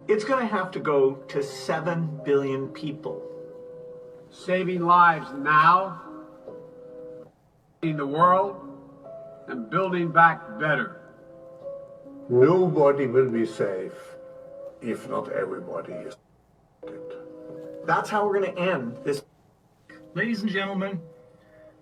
It's going to have to go to 7 billion people. Saving lives now, in the world, and building back better. Nobody will be safe if not everybody is affected. That's how we're going to end this. Ladies and gentlemen,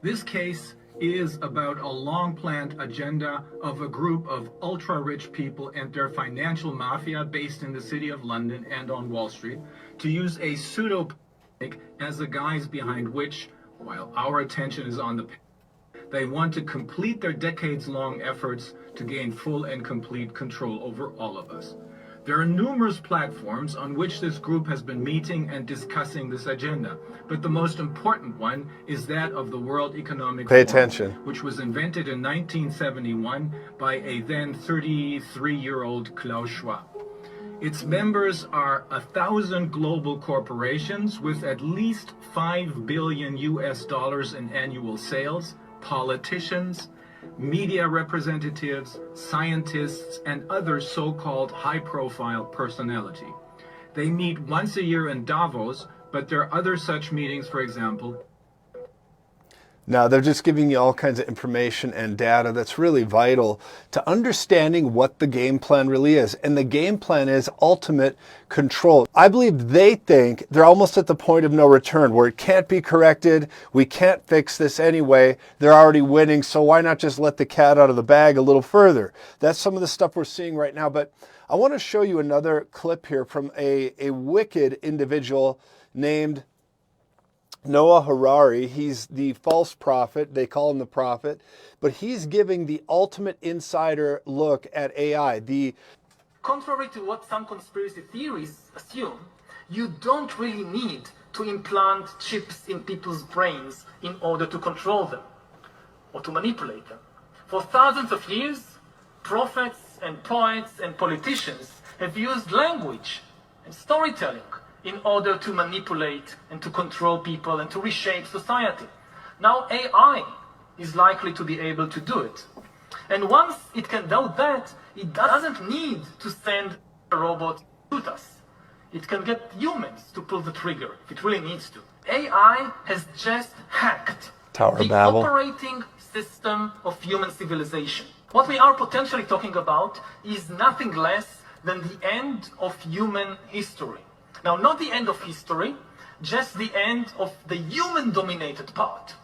this case is about a long-planned agenda of a group of ultra-rich people and their financial mafia based in the city of London and on Wall Street to use a pseudo-pandemic as the guise behind which, while our attention is on the they want to complete their decades-long efforts to gain full and complete control over all of us. There are numerous platforms on which this group has been meeting and discussing this agenda, but the most important one is that of the World Economic Forum, which was invented in 1971 by a then 33-year-old Klaus Schwab. Its members are 1,000 global corporations with at least $5 billion in annual sales, politicians, media representatives, scientists, and other so-called high-profile personality. They meet once a year in Davos, but there are other such meetings, for example. Now, they're just giving you all kinds of information and data that's really vital to understanding what the game plan really is. And the game plan is ultimate control. I believe they think they're almost at the point of no return where it can't be corrected. We can't fix this anyway. They're already winning. So why not just let the cat out of the bag a little further? That's some of the stuff we're seeing right now. But I want to show you another clip here from a wicked individual named Noah Harari. He's the false prophet. They call him the prophet, but he's giving the ultimate insider look at AI. Contrary to what some conspiracy theories assume, you don't really need to implant chips in people's brains in order to control them or to manipulate them. For thousands of years, prophets and poets and politicians have used language and storytelling in order to manipulate and to control people and to reshape society. Now AI is likely to be able to do it. And once it can do that, it doesn't need to send a robot to shoot us. It can get humans to pull the trigger if it really needs to. AI has just hacked the operating system of human civilization. What we are potentially talking about is nothing less than the end of human history. Now, not the end of history, just the end of the human-dominated part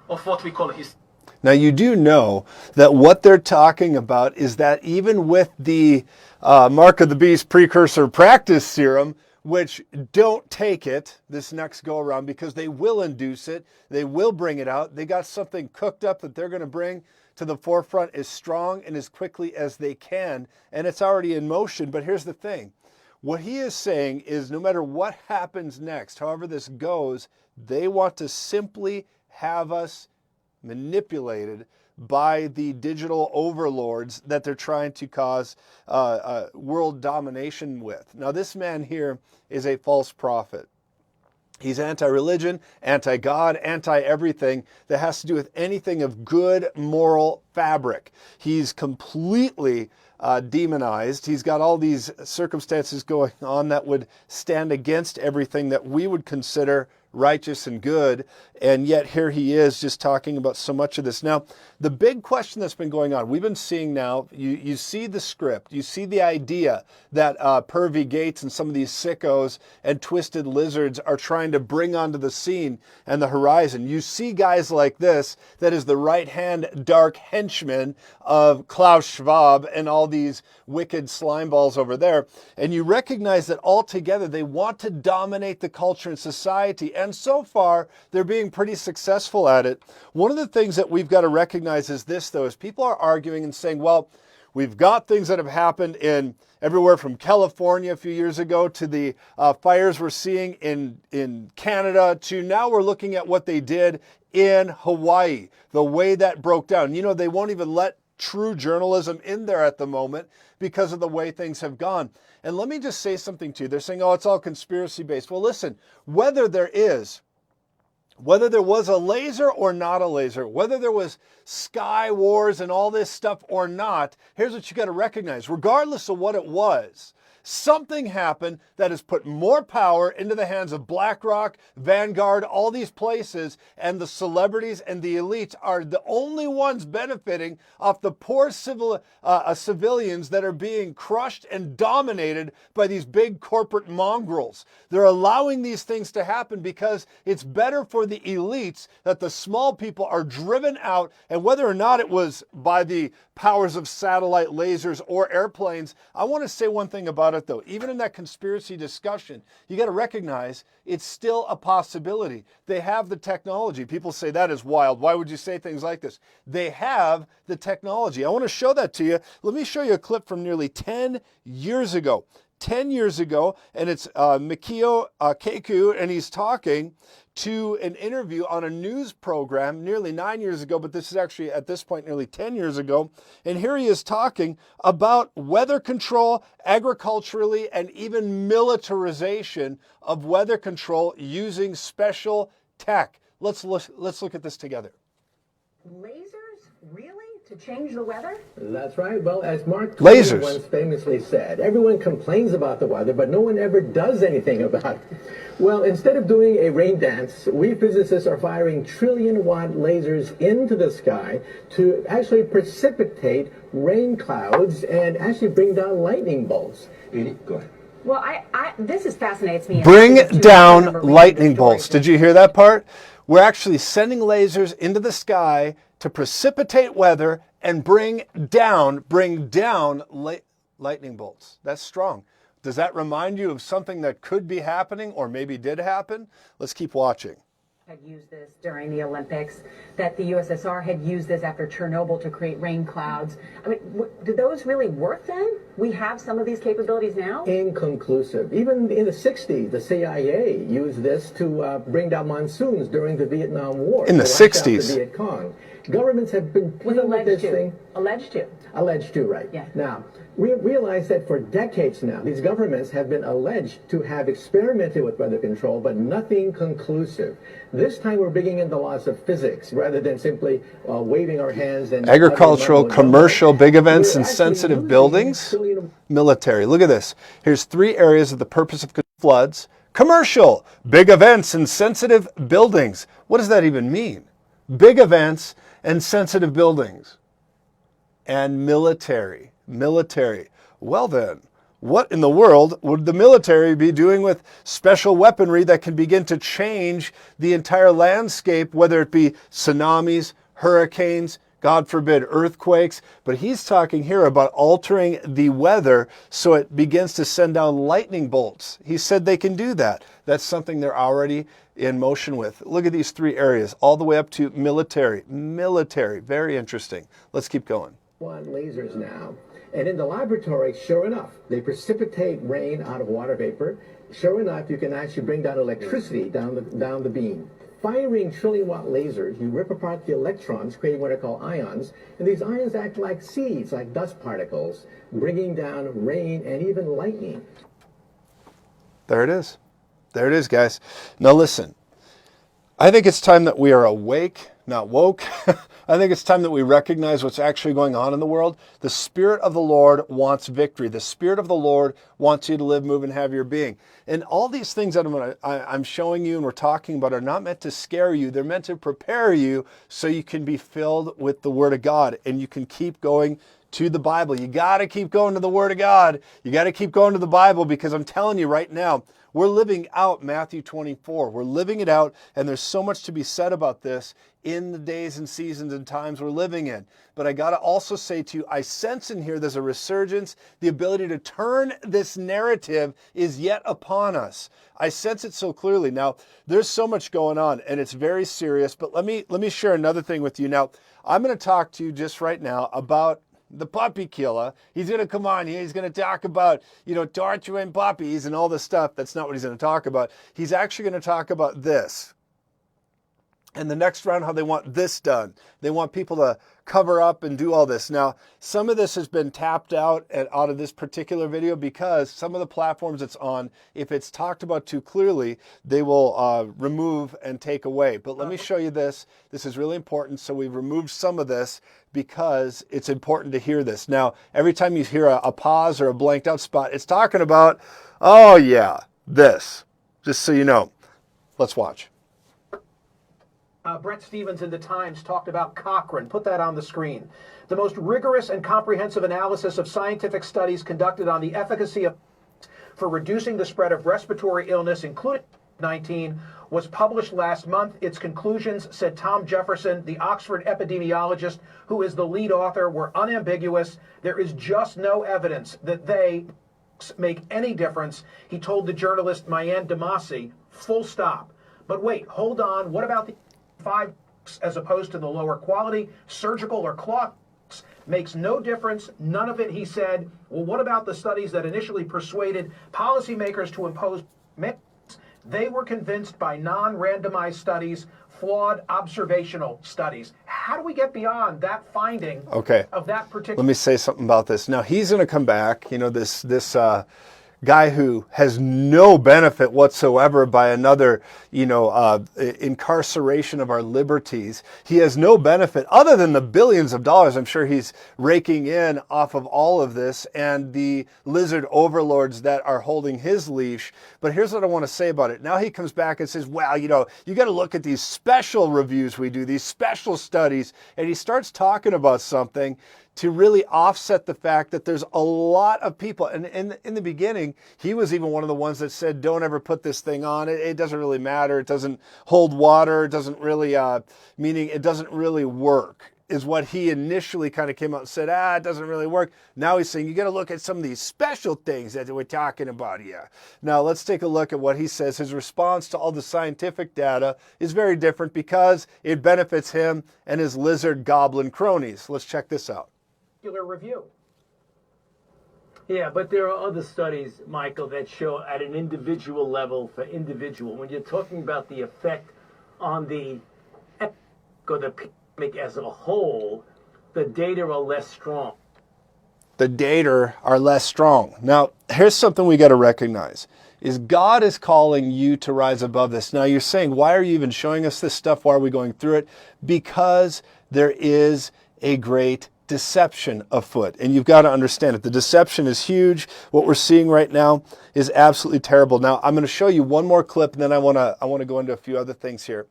of what we call history. Now, you do know that what they're talking about is that even with the Mark of the Beast precursor practice serum, which don't take it this next go around because they will induce it, they will bring it out. They got something cooked up that they're going to bring to the forefront as strong and as quickly as they can, and it's already in motion. But here's the thing. What he is saying is no matter what happens next, however this goes, they want to simply have us manipulated by the digital overlords that they're trying to cause world domination with. Now, this man here is a false prophet. He's anti-religion, anti-God, anti-everything that has to do with anything of good moral fabric. He's completely demonized. He's got all these circumstances going on that would stand against everything that we would consider righteous and good, and yet here he is just talking about so much of this. Now, the big question that's been going on, we've been seeing now, you see the script, you see the idea that Pervy Gates and some of these sickos and twisted lizards are trying to bring onto the scene and the horizon. You see guys like this, that is the right-hand dark henchman of Klaus Schwab and all these wicked slime balls over there, and you recognize that altogether they want to dominate the culture and society. And so far, they're being pretty successful at it. One of the things that we've got to recognize is this, though, is people are arguing and saying, well, we've got things that have happened in everywhere from California a few years ago to the fires we're seeing in Canada to now we're looking at what they did in Hawaii, the way that broke down. You know, they won't even let true journalism in there at the moment because of the way things have gone. And let me just say something to you. They're saying, oh, it's all conspiracy based. Well, listen, whether there was a laser or not a laser, whether there was sky wars and all this stuff or not, here's what you got to recognize. Regardless of what it was, Something happened that has put more power into the hands of BlackRock, Vanguard, all these places, and the celebrities and the elites are the only ones benefiting off the poor civilians that are being crushed and dominated by these big corporate mongrels. They're allowing these things to happen because it's better for the elites that the small people are driven out, and whether or not it was by the powers of satellite lasers or airplanes, I want to say one thing about it though. Even in that conspiracy discussion, you got to recognize it's still a possibility. They have the technology. People say that is wild. Why would you say things like this? They have the technology. I want to show that to you. Let me show you a clip from nearly 10 years ago. 10 years ago, and it's Mikio Keku, and he's talking to an interview on a news program nearly 9 years ago, but this is actually at this point nearly 10 years ago. And here he is talking about weather control agriculturally and even militarization of weather control using special tech. Let's look at this together. Lasers? Really? To change the weather? That's right. Well, as Mark Twain once famously said, everyone complains about the weather, but no one ever does anything about it. Well, instead of doing a rain dance, we physicists are firing trillion-watt lasers into the sky to actually precipitate rain clouds and actually bring down lightning bolts. Go ahead. Well, this fascinates me. Bring down lightning bolts. Did you hear that part? We're actually sending lasers into the sky to precipitate weather and bring down lightning bolts. That's strong. Does that remind you of something that could be happening or maybe did happen? Let's keep watching. Had used this during the Olympics, that the USSR had used this after Chernobyl to create rain clouds. I mean, did those really work then? We have some of these capabilities now? Inconclusive. Even in the 60s, the CIA used this to bring down monsoons during the Vietnam War. In the 60s. The Viet Cong. Governments have been playing with this thing. Alleged to. Alleged to, right. Yeah. Now, we realize that for decades now, these governments have been alleged to have experimented with weather control, but nothing conclusive. This time we're bringing in the laws of physics rather than simply waving our hands and... Agricultural, commercial, big events and sensitive buildings. Military. Look at this. Here's 3 areas of the purpose of floods. Commercial, big events and sensitive buildings. What does that even mean? Big events and sensitive buildings. And military. Well then, what in the world would the military be doing with special weaponry that can begin to change the entire landscape, whether it be tsunamis, hurricanes, God forbid, earthquakes? But he's talking here about altering the weather so it begins to send down lightning bolts. He said they can do that. That's something they're already in motion with. Look at these 3 areas, all the way up to military. Very interesting. Let's keep going. On lasers now. And in the laboratory, sure enough, they precipitate rain out of water vapor. Sure enough, you can actually bring down electricity down the beam. Firing trillion-watt lasers, you rip apart the electrons, creating what are called ions, and these ions act like seeds, like dust particles, bringing down rain and even lightning. There it is. There it is, guys. Now listen, I think it's time that we are awake, not woke. I think it's time that we recognize what's actually going on in the world. The Spirit of the Lord wants victory. The Spirit of the Lord wants you to live, move, and have your being. And all these things that I'm showing you and we're talking about are not meant to scare you. They're meant to prepare you so you can be filled with the Word of God and you can keep going to the Bible. You got to keep going to the Word of God. You got to keep going to the Bible, because I'm telling you right now, we're living out Matthew 24. We're living it out, and there's so much to be said about this in the days and seasons and times we're living in. But I got to also say to you, I sense in here there's a resurgence. The ability to turn this narrative is yet upon us. I sense it so clearly. Now, there's so much going on, and it's very serious, but let me share another thing with you. Now, I'm going to talk to you just right now about the puppy killer. He's going to come on here. He's going to talk about, torturing puppies and all this stuff. That's not what he's going to talk about. He's actually going to talk about this. And the next round, how they want this done. They want people to cover up and do all this. Now, some of this has been tapped out out of this particular video because some of the platforms it's on, if it's talked about too clearly, they will remove and take away. But let me show you this. This is really important. So we've removed some of this because it's important to hear this. Now, every time you hear a pause or a blanked out spot, it's talking about, oh yeah, this, just so you know. Let's watch. Brett Stevens in the Times talked about Cochrane. Put that on the screen. The most rigorous and comprehensive analysis of scientific studies conducted on the efficacy of for reducing the spread of respiratory illness, including COVID-19, was published last month. Its conclusions, said Tom Jefferson, the Oxford epidemiologist who is the lead author, were unambiguous. There is just no evidence that they make any difference. He told the journalist Mayan Damasi, full stop. But wait, hold on. What about the 5 as opposed to the lower quality surgical or cloth? Makes no difference. None of it, he said. Well, what about the studies that initially persuaded policymakers to impose masks? They were convinced by non-randomized studies, flawed observational studies. How do we get beyond that finding of that particular... Let me say something about this. Now, he's going to come back, you know, this guy who has no benefit whatsoever by another, you know, incarceration of our liberties. He has no benefit other than the billions of dollars I'm sure he's raking in off of all of this and the lizard overlords that are holding his leash. But here's what I want to say about it. Now he comes back and says, well, you know, you got to look at these special reviews we do, these special studies. And he starts talking about something to really offset the fact that there's a lot of people. And in the beginning, he was even one of the ones that said, don't ever put this thing on. It doesn't really matter. It doesn't hold water. It doesn't really, meaning it doesn't really work, is what he initially kind of came out and said, it doesn't really work. Now he's saying, you got to look at some of these special things that we're talking about here. Now let's take a look at what he says. His response to all the scientific data is very different because it benefits him and his lizard goblin cronies. Let's check this out. Review. Yeah, but there are other studies, Michael, that show at an individual level for individual. When you're talking about the effect on the epidemic or the pandemic as a whole, the data are less strong. The data are less strong. Now, here's something we got to recognize, is God is calling you to rise above this. Now, you're saying, why are you even showing us this stuff? Why are we going through it? Because there is a great deception afoot, and you've got to understand it. The deception is huge. What we're seeing right now is absolutely terrible. Now, I'm going to show you one more clip, and then I want to go into a few other things here.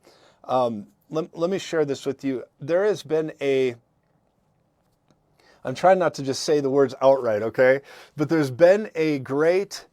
Let me share this with you. There has been I'm trying not to just say the words outright, okay? But there's been a great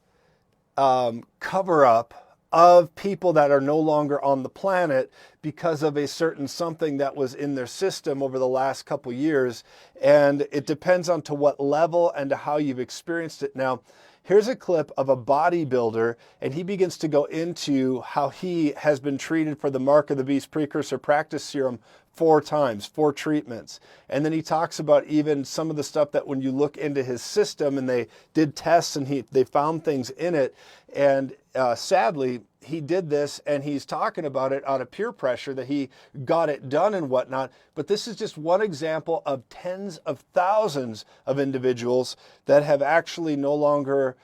cover-up of people that are no longer on the planet because of a certain something that was in their system over the last couple years. And it depends on to what level and to how you've experienced it. Now, here's a clip of a bodybuilder, and he begins to go into how he has been treated for the Mark of the Beast precursor practice serum 4 times, 4 treatments. And then he talks about even some of the stuff that when you look into his system and they did tests and they found things in it. And sadly, he did this and he's talking about it out of peer pressure that he got it done and whatnot. But this is just one example of tens of thousands of individuals that have actually no longer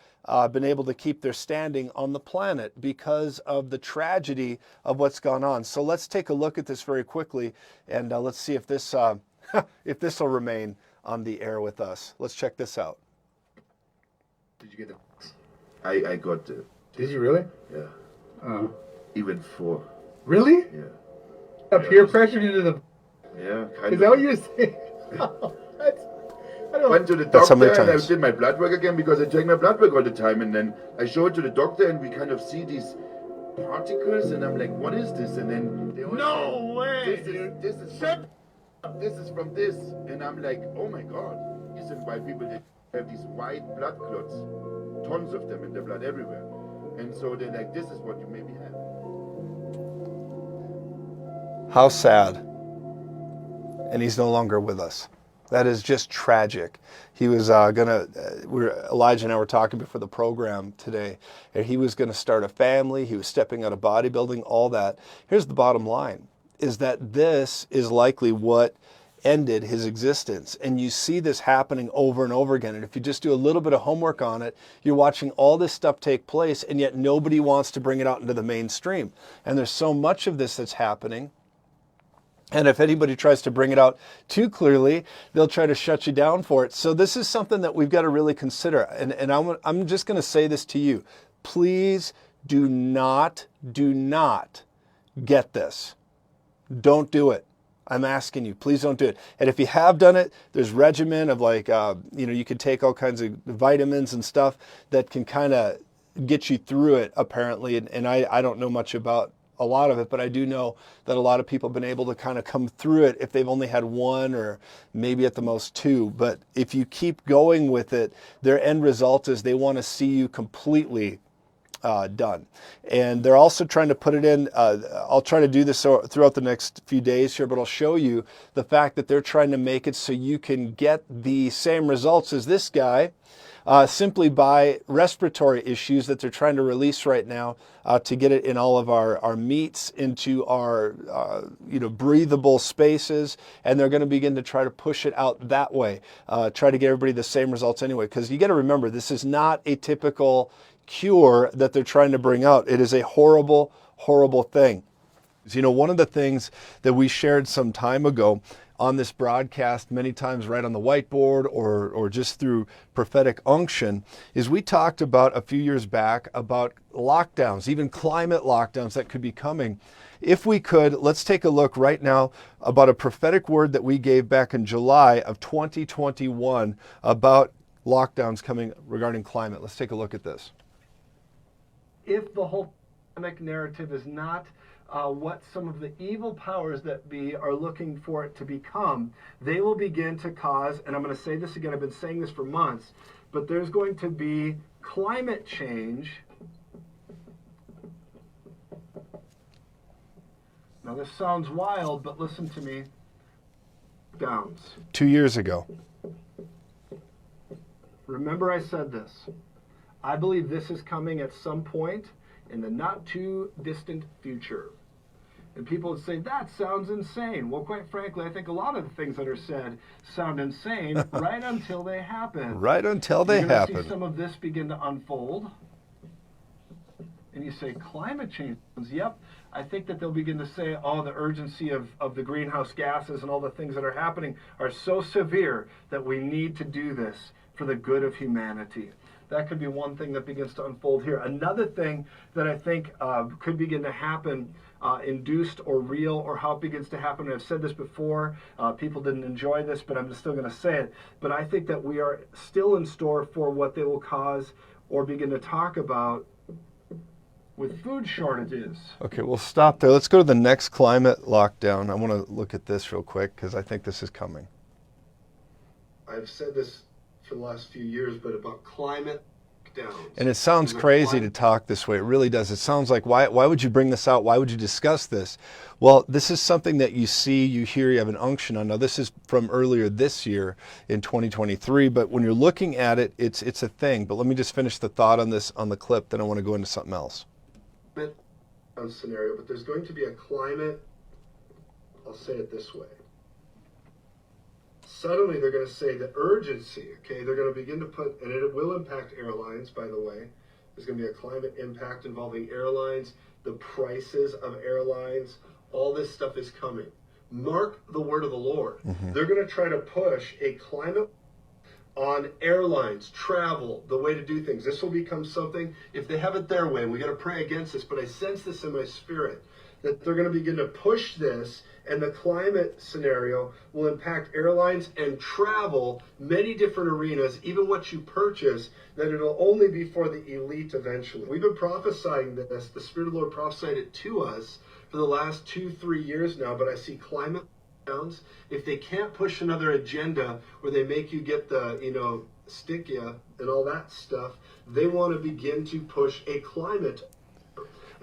been able to keep their standing on the planet because of the tragedy of what's gone on. So let's take a look at this very quickly, and let's see if this if this will remain on the air with us. Let's check this out. Did you get the? I got the. Did you really? Yeah. Even 4. Really? Yeah. A peer pressure into the. Yeah. Is that what you're saying? I went to the doctor and I did my blood work again because I check my blood work all the time, and then I show it to the doctor and we kind of see these particles and I'm like, what is this? And then they all say, this is from this, and I'm like, oh my god, this is why people have these white blood clots, tons of them in their blood everywhere, and so they're like, this is what you maybe have. How sad. And he's no longer with us. That is just tragic. He was Elijah and I were talking before the program today, and he was going to start a family. He was stepping out of bodybuilding, all that. Here's the bottom line, is that this is likely what ended his existence. And you see this happening over and over again. And if you just do a little bit of homework on it, you're watching all this stuff take place, and yet nobody wants to bring it out into the mainstream. And there's so much of this that's happening. And if anybody tries to bring it out too clearly, they'll try to shut you down for it. So this is something that we've got to really consider. And I'm just going to say this to you. Please do not get this. Don't do it. I'm asking you, please don't do it. And if you have done it, there's regimen of like, you can take all kinds of vitamins and stuff that can kind of get you through it, apparently. And I don't know much about a lot of it, but I do know that a lot of people have been able to kind of come through it if they've only had one or maybe at the most two. But if you keep going with it, their end result is they want to see you completely done. And they're also trying to put it in, I'll try to do this throughout the next few days here, but I'll show you the fact that they're trying to make it so you can get the same results as this guy simply by respiratory issues that they're trying to release right now to get it in all of our meats, into our breathable spaces, and they're going to begin to try to push it out that way, try to get everybody the same results anyway. Because you got to remember, this is not a typical cure that they're trying to bring out. It is a horrible, horrible thing. One of the things that we shared some time ago on this broadcast, many times right on the whiteboard or just through prophetic unction, is we talked about a few years back about lockdowns, even climate lockdowns that could be coming. If we could, let's take a look right now about a prophetic word that we gave back in July of 2021 about lockdowns coming regarding climate. Let's take a look at this. If the whole pandemic narrative is not what some of the evil powers that be are looking for it to become, they will begin to cause, and I'm going to say this again, I've been saying this for months, but there's going to be climate change. Now this sounds wild, but listen to me. Downs. 2 years ago. Remember I said this. I believe this is coming at some point in the not too distant future. And people would say, that sounds insane. Well, quite frankly, I think a lot of the things that are said sound insane right until they happen. Right until they happen. You're happen. going to see some of this begin to unfold. And you say, climate change? Yep. I think that they'll begin to say, oh, the urgency of the greenhouse gases and all the things that are happening are so severe that we need to do this for the good of humanity. That could be one thing that begins to unfold here. Another thing that I think could begin to happen, induced or real, or how it begins to happen, and I've said this before, people didn't enjoy this, but I'm still going to say it, but I think that we are still in store for what they will cause or begin to talk about with food shortages. Okay, we'll stop there. Let's go to the next climate lockdown. I want to look at this real quick because I think this is coming. I've said this for the last few years, but about climate lockdowns. And it sounds crazy to talk this way. It really does. It sounds like, why would you bring this out? Why would you discuss this? Well, this is something that you see, you hear, you have an unction on. Now, this is from earlier this year in 2023, but when you're looking at it, it's a thing. But let me just finish the thought on this, on the clip, then I want to go into something else. Scenario, but there's going to be a climate, I'll say it this way. Suddenly they're going to say the urgency, okay, they're going to begin to put, and it will impact airlines, by the way. There's going to be a climate impact involving airlines, the prices of airlines, all this stuff is coming. Mark the word of the Lord. They're going to try to push a climate on airlines, travel, the way to do things. This will become something, if they have it their way, and we got to pray against this, but I sense this in my spirit, that they're going to begin to push this, and the climate scenario will impact airlines and travel, many different arenas, even what you purchase, that it'll only be for the elite eventually. We've been prophesying this, the Spirit of the Lord prophesied it to us for the last 2-3 years now, but I see climate lockdowns. If they can't push another agenda where they make you get the, stick ya and all that stuff, they want to begin to push a climate.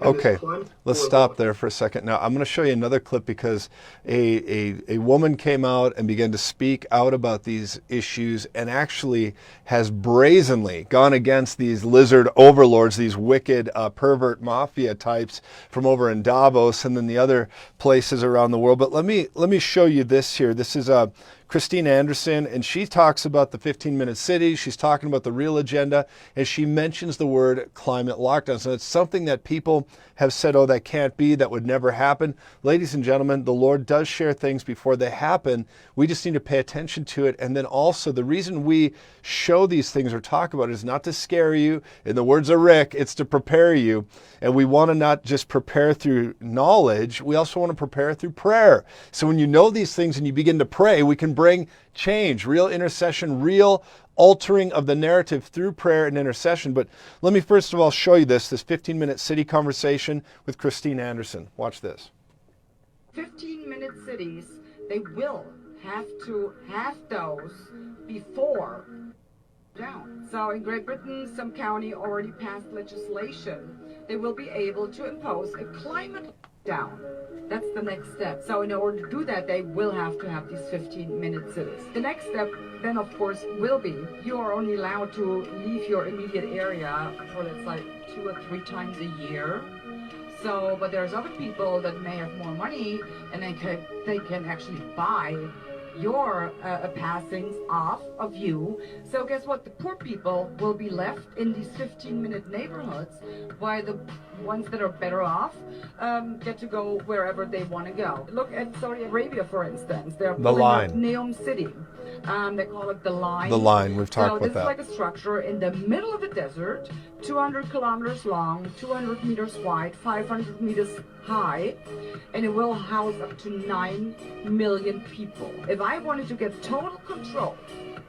And this Okay, climate let's war stop law- there for a second. Now, I'm going to show you another clip because a woman came out and began to speak out about these issues and actually has brazenly gone against these lizard overlords, these wicked pervert mafia types from over in Davos and then the other places around the world. But let me show you this here. This is Christine Anderson, and she talks about the 15-minute cities. She's talking about the real agenda, and she mentions the word climate lockdown. So it's something that people have said, oh, that can't be, that would never happen. Ladies and gentlemen, the Lord does share things before they happen. We just need to pay attention to it. And then also the reason we show these things or talk about it is not to scare you. In the words of Rick, it's to prepare you. And we want to not just prepare through knowledge, we also want to prepare through prayer. So when you know these things and you begin to pray, we can bring change, real intercession, real altering of the narrative through prayer and intercession. But let me first of all show you this 15-minute city conversation with Christine Anderson. Watch this. 15-minute cities, they will have to have those before down. So in Great Britain, some county already passed legislation. They will be able to impose a climate down. That's the next step. So in order to do that, they will have to have these 15-minute cities. The next step then, of course, will be you are only allowed to leave your immediate area for, let's say, 2 or 3 times a year. So, but there's other people that may have more money and they can actually buy your passings off of you. So guess what? The poor people will be left in these 15-minute neighborhoods, while the ones that are better off get to go wherever they want to go. Look at Saudi Arabia, for instance. They're pulling up Neom City. They call it the line. The line, we've talked about that. So this is like a structure in the middle of the desert, 200 kilometers long, 200 meters wide, 500 meters high, and it will house up to 9 million people. If I wanted to get total control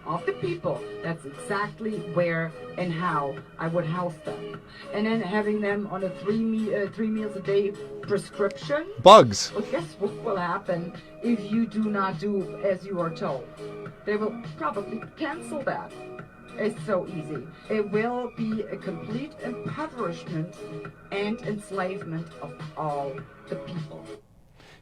of the people, that's exactly where and how I would house them. And then having them on a 3 meals a day prescription. Bugs. Well, guess what will happen if you do not do as you are told? They will probably cancel that. It's so easy. It will be a complete impoverishment and enslavement of all the people.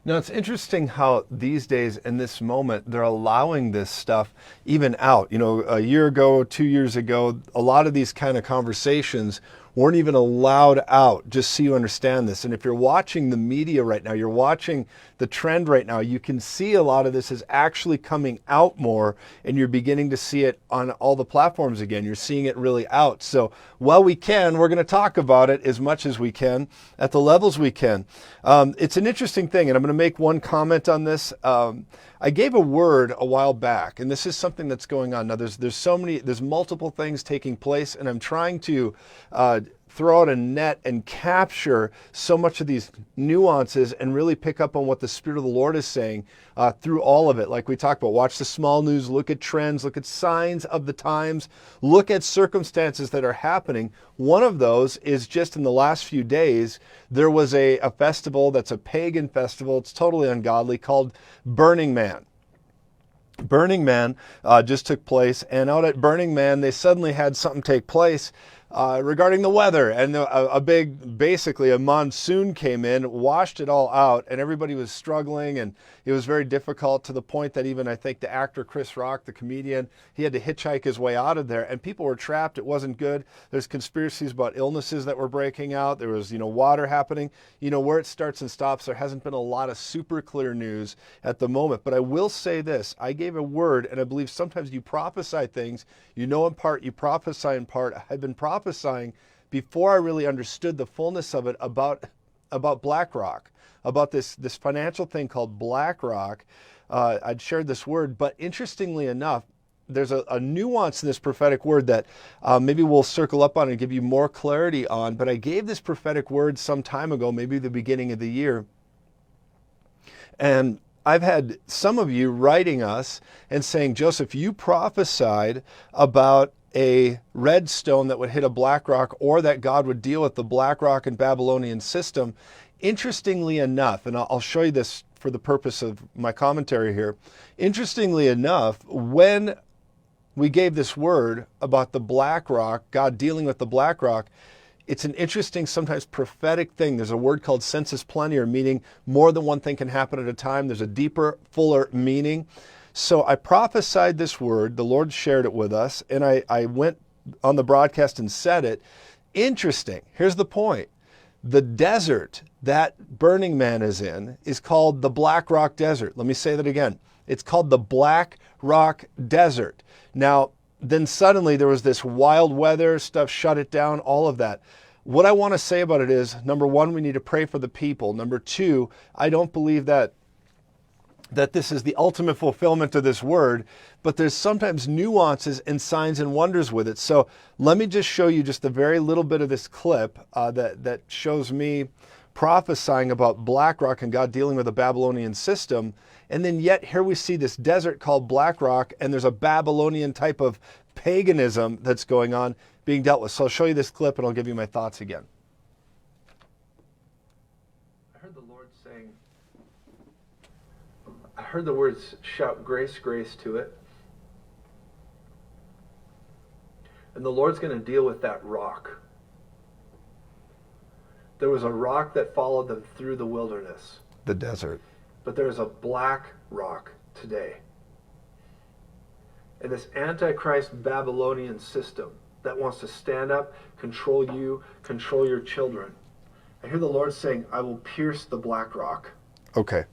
Now, it's interesting how these days, in this moment, they're allowing this stuff even out. You know, a year ago, 2 years ago, a lot of these kind of conversations weren't even allowed out, just so you understand this. And if you're watching the media right now, you're watching the trend right now, you can see a lot of this is actually coming out more, and you're beginning to see it on all the platforms again. You're seeing it really out. So while we can, we're going to talk about it as much as we can at the levels we can. It's an interesting thing, and I'm going to make one comment on this. I gave a word a while back, and this is something that's going on now. There's multiple things taking place, and I'm trying to throw out a net and capture so much of these nuances and really pick up on what the Spirit of the Lord is saying through all of it. Like we talked about, watch the small news, look at trends, look at signs of the times, look at circumstances that are happening. One of those is just in the last few days, there was a festival that's a pagan festival. It's totally ungodly, called Burning Man. Burning Man just took place, and out at Burning Man, they suddenly had something take place regarding the weather, and basically a monsoon came in, washed it all out, and everybody was struggling, and it was very difficult, to the point that even I think the actor Chris Rock, the comedian, he had to hitchhike his way out of there, and people were trapped. It wasn't good. There's conspiracies about illnesses that were breaking out. There was, water happening. Where it starts and stops, there hasn't been a lot of super clear news at the moment. But I will say this, I gave a word, and I believe sometimes you prophesy things, you know in part, you prophesy in part. I've been prophesying before I really understood the fullness of it about BlackRock, about this financial thing called BlackRock. I'd shared this word, but interestingly enough, there's a nuance in this prophetic word that maybe we'll circle up on and give you more clarity on. But I gave this prophetic word some time ago, maybe the beginning of the year. And I've had some of you writing us and saying, Joseph, you prophesied about a red stone that would hit a BlackRock, or that God would deal with the BlackRock and Babylonian system. Interestingly enough, and I'll show you this for the purpose of my commentary here. Interestingly enough, when we gave this word about the BlackRock, God dealing with the BlackRock, it's an interesting, sometimes prophetic thing. There's a word called sensus plenior, meaning more than one thing can happen at a time. There's a deeper, fuller meaning. So I prophesied this word, the Lord shared it with us, and I went on the broadcast and said it. Interesting. Here's the point. The desert that Burning Man is in is called the Black Rock Desert. Let me say that again. It's called the Black Rock Desert. Now, then suddenly there was this wild weather, stuff shut it down, all of that. What I want to say about it is, number one, we need to pray for the people. Number two, I don't believe that this is the ultimate fulfillment of this word, but there's sometimes nuances and signs and wonders with it. So let me just show you just a very little bit of this clip that shows me prophesying about Black Rock and God dealing with the Babylonian system. And then yet here we see this desert called Black Rock, and there's a Babylonian type of paganism that's going on being dealt with. So I'll show you this clip and I'll give you my thoughts again. I heard the words shout grace, grace to it. And the Lord's going to deal with that rock. There was a rock that followed them through the wilderness. The desert. But there is a black rock today. And this Antichrist Babylonian system that wants to stand up, control you, control your children. I hear the Lord saying, I will pierce the black rock. Okay.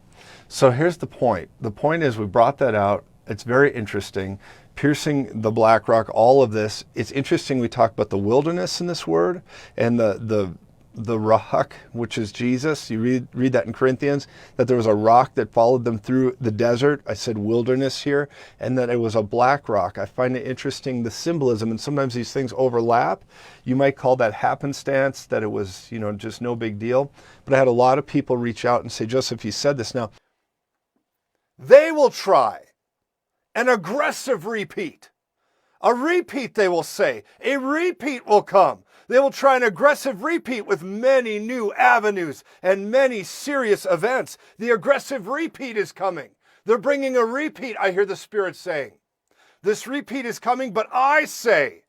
So here's the point. The point is we brought that out. It's very interesting. Piercing the black rock, all of this. It's interesting we talk about the wilderness in this word and the rock, which is Jesus. You read that in Corinthians, that there was a rock that followed them through the desert. I said wilderness here, and that it was a black rock. I find it interesting, the symbolism, and sometimes these things overlap. You might call that happenstance, that it was, just no big deal. But I had a lot of people reach out and say, Joseph, you said this. Now, they will try an aggressive repeat. A repeat, they will say. A repeat will come. They will try an aggressive repeat with many new avenues and many serious events. The aggressive repeat is coming. They're bringing a repeat, I hear the Spirit saying. This repeat is coming, but I say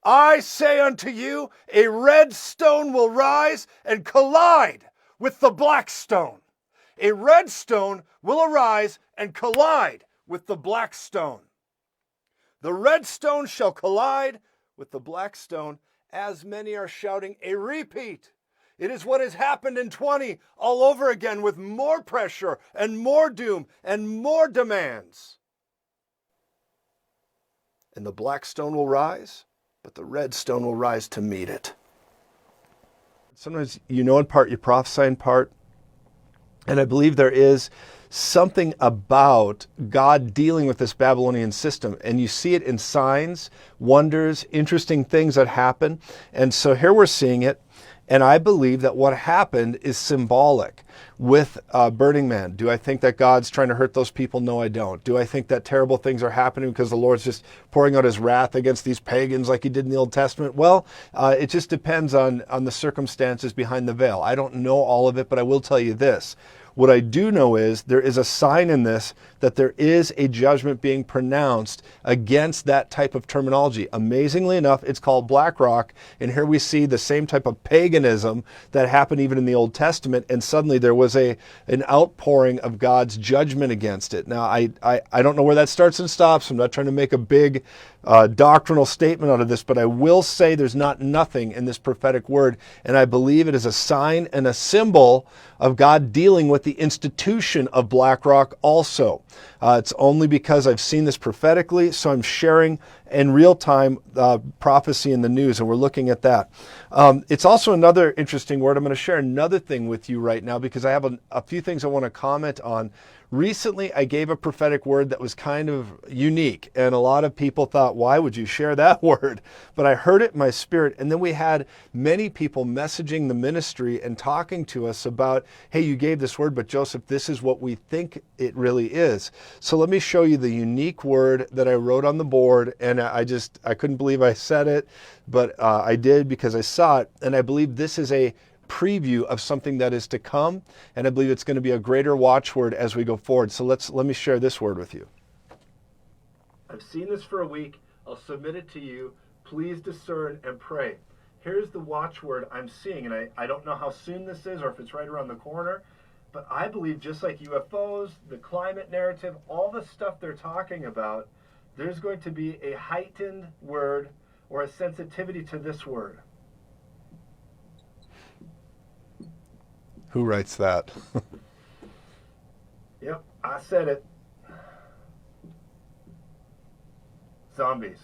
unto you, a red stone will rise and collide with the black stone. A red stone will arise and collide with the black stone. The red stone shall collide with the black stone, as many are shouting a repeat. It is what has happened in 20 all over again, with more pressure and more doom and more demands. And the black stone will rise, but the red stone will rise to meet it. Sometimes you know in part, you prophesy in part. And I believe there is something about God dealing with this Babylonian system. And you see it in signs, wonders, interesting things that happen. And so here we're seeing it. And I believe that what happened is symbolic with Burning Man. Do I think that God's trying to hurt those people? No, I don't. Do I think that terrible things are happening because the Lord's just pouring out his wrath against these pagans like he did in the Old Testament? Well, it just depends on the circumstances behind the veil. I don't know all of it, but I will tell you this. What I do know is there is a sign in this that there is a judgment being pronounced against that type of terminology. Amazingly enough, it's called Black Rock, and here we see the same type of paganism that happened even in the Old Testament, and suddenly there was an outpouring of God's judgment against it. Now, I don't know where that starts and stops. I'm not trying to make a big doctrinal statement out of this, but I will say there's not nothing in this prophetic word, and I believe it is a sign and a symbol of God dealing with the institution of Black Rock also. It's only because I've seen this prophetically, so I'm sharing in real time prophecy in the news, and we're looking at that. It's also another interesting word. I'm going to share another thing with you right now because I have a few things I want to comment on. Recently, I gave a prophetic word that was kind of unique, and a lot of people thought, why would you share that word? But I heard it in my spirit, and then we had many people messaging the ministry and talking to us about, hey, you gave this word, but Joseph, this is what we think it really is. So let me show you the unique word that I wrote on the board, and I couldn't believe I said it, but I did because I saw it, and I believe this is a preview of something that is to come, and I believe it's going to be a greater watchword as we go forward. So let me share this word with you. I've seen this for a week. I'll submit it to you. Please discern and pray. here's the watchword I'm seeing, and I don't know how soon this is or if it's right around the corner, but I believe just like UFOs, the climate narrative, all the stuff they're talking about, there's going to be a heightened word or a sensitivity to this word. Who writes that? Yep, I said it. Zombies.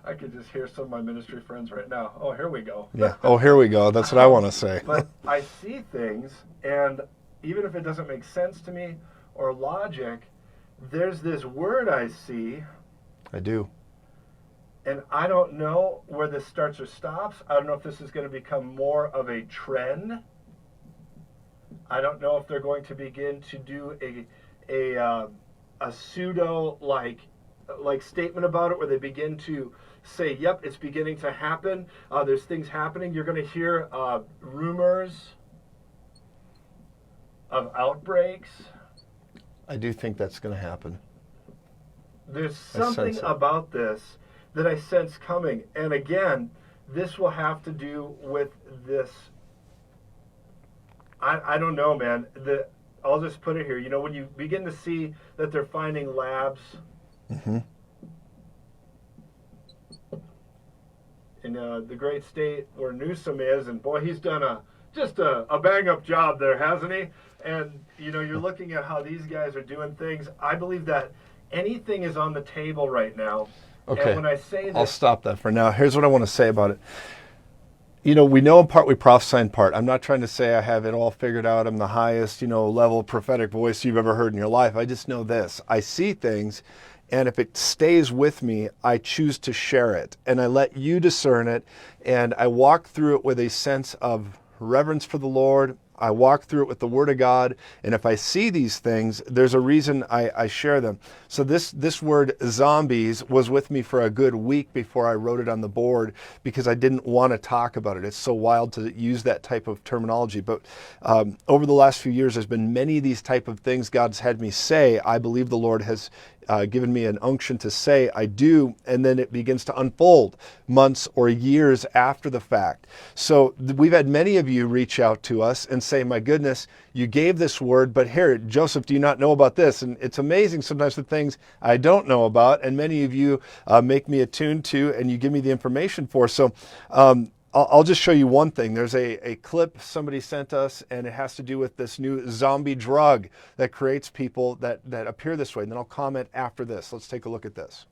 I could just hear some of my ministry friends right now. Oh, here we go. Yeah. Oh, here we go. That's what I want to say. But I see things, and even if it doesn't make sense to me or logic, there's this word I see. I do. And I don't know where this starts or stops. I don't know if this is going to become more of a trend. I don't know if they're going to begin to do a pseudo like statement about it, where they begin to say, "Yep, it's beginning to happen. There's things happening." You're going to hear rumors of outbreaks. I do think that's going to happen. There's something about this that I sense coming. And again, this will have to do with this. I don't know, man. I'll just put it here. You know, when you begin to see that they're finding labs in the great state where Newsom is, and boy, he's done just a bang-up job there, hasn't he? And, you know, you're looking at how these guys are doing things. I believe that anything is on the table right now. Okay, and when I say this, I'll stop that for now. Here's what I want to say about it. You know, we know in part, we prophesy in part. I'm not trying to say I have it all figured out. I'm the highest, level prophetic voice you've ever heard in your life. I just know this. I see things, and if it stays with me, I choose to share it. And I let you discern it, and I walk through it with a sense of reverence for the Lord. I walk through it with the Word of God, and if I see these things, there's a reason I share them. So this word zombies was with me for a good week before I wrote it on the board, because I didn't want to talk about it. It's so wild to use that type of terminology. But over the last few years, there's been many of these type of things God's had me say. I believe the Lord has given me an unction to say I do, and then it begins to unfold months or years after the fact. So we've had many of you reach out to us and say, my goodness, you gave this word, but here, Joseph, do you not know about this? And it's amazing sometimes the things I don't know about, and many of you make me attuned to, and you give me the information for. So I'll just show you one thing. There's a clip somebody sent us, and it has to do with this new zombie drug that creates people that appear this way. And then I'll comment after this. Let's take a look at this.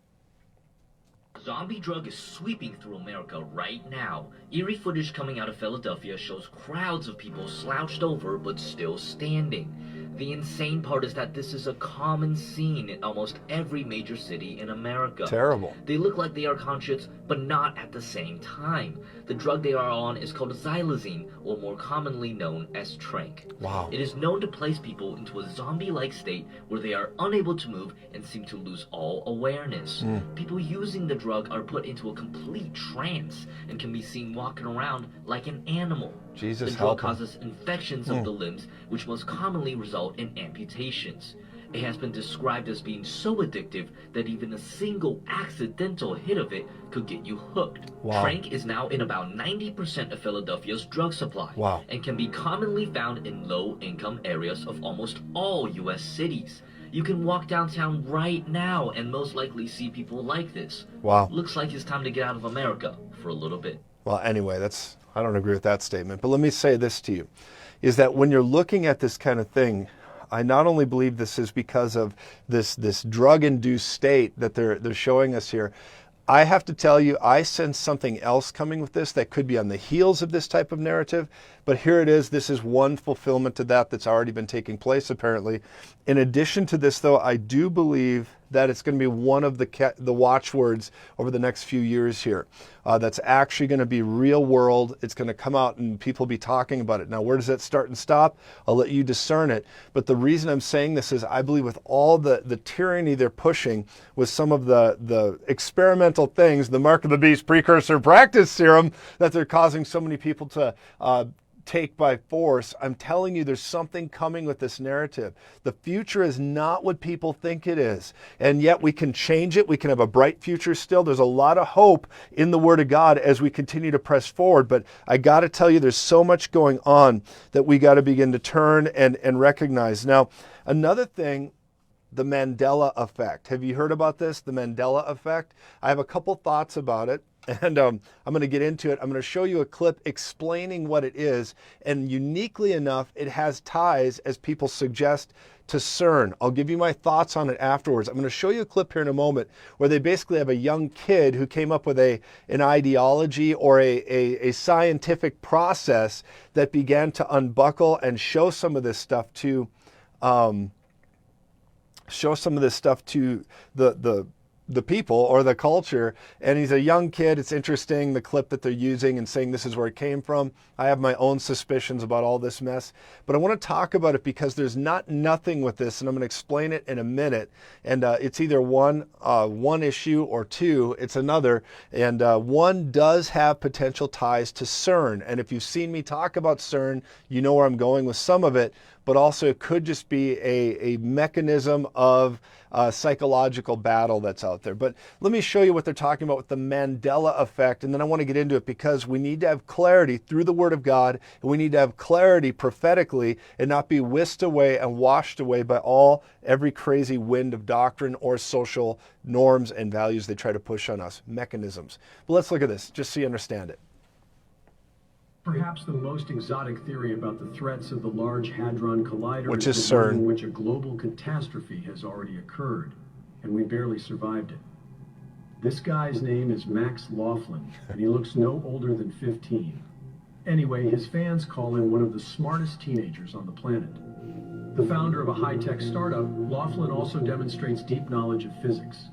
Zombie drug is sweeping through America right now. Eerie footage coming out of Philadelphia shows crowds of people slouched over but still standing. The insane part is that this is a common scene in almost every major city in America. Terrible. They look like they are conscious, but not at the same time. The drug they are on is called xylazine, or more commonly known as trank. Wow. It is known to place people into a zombie-like state where they are unable to move and seem to lose all awareness. People using the drug are put into a complete trance and can be seen walking around like an animal. Jesus, the drug help 'em. causes infections of the limbs, which most commonly result in amputations. It has been described as being so addictive that even a single accidental hit of it could get you hooked. Wow. Trank is now in about 90% of Philadelphia's drug supply, Wow. and can be commonly found in low-income areas of almost all U.S. cities. You can walk downtown right now and most likely see people like this. Wow. Looks like it's time to get out of America for a little bit. Well, anyway, I don't agree with that statement. But let me say this to you, is that when you're looking at this kind of thing, I not only believe this is because of this drug-induced state that they're showing us here. I have to tell you, I sense something else coming with this that could be on the heels of this type of narrative. But here it is. This is one fulfillment to that's already been taking place, apparently. In addition to this, though, I do believe that it's going to be one of the watchwords over the next few years here. That's actually going to be real world. It's going to come out and people be talking about it. Now, where does that start and stop? I'll let you discern it. But the reason I'm saying this is I believe with all the tyranny they're pushing with some of the experimental things, the mark of the beast precursor practice serum, that they're causing so many people to take by force. I'm telling you, there's something coming with this narrative. The future is not what people think it is. And yet we can change it. We can have a bright future still. There's a lot of hope in the Word of God as we continue to press forward. But I got to tell you, there's so much going on that we got to begin to turn and recognize. Now, another thing, the Mandela effect. Have you heard about this, the Mandela effect? I have a couple thoughts about it. And I'm going to get into it. I'm going to show you a clip explaining what it is. And uniquely enough, it has ties, as people suggest, to CERN. I'll give you my thoughts on it afterwards. I'm going to show you a clip here in a moment where they basically have a young kid who came up with an ideology or a scientific process that began to unbuckle and show some of this stuff to the people or the culture. And he's a young kid. It's interesting, the clip that they're using and saying this is where it came from. I have my own suspicions about all this mess, but I want to talk about it because there's nothing with this, and I'm going to explain it in a minute. And it's either one issue or two, it's another. And one does have potential ties to CERN. And if you've seen me talk about CERN, you know where I'm going with some of it, but also it could just be a mechanism of psychological battle that's out there. But let me show you what they're talking about with the Mandela effect, and then I want to get into it because we need to have clarity through the Word of God, and we need to have clarity prophetically and not be whisked away and washed away by every crazy wind of doctrine or social norms and values they try to push on us, mechanisms. But let's look at this just so you understand it. Perhaps the most exotic theory about the threats of the Large Hadron Collider which is is the one CERN. in which a global catastrophe has already occurred, and we barely survived it. This guy's name is Max Laughlin, and he looks no older than 15. Anyway, his fans call him one of the smartest teenagers on the planet. The founder of a high-tech startup, Laughlin also demonstrates deep knowledge of physics.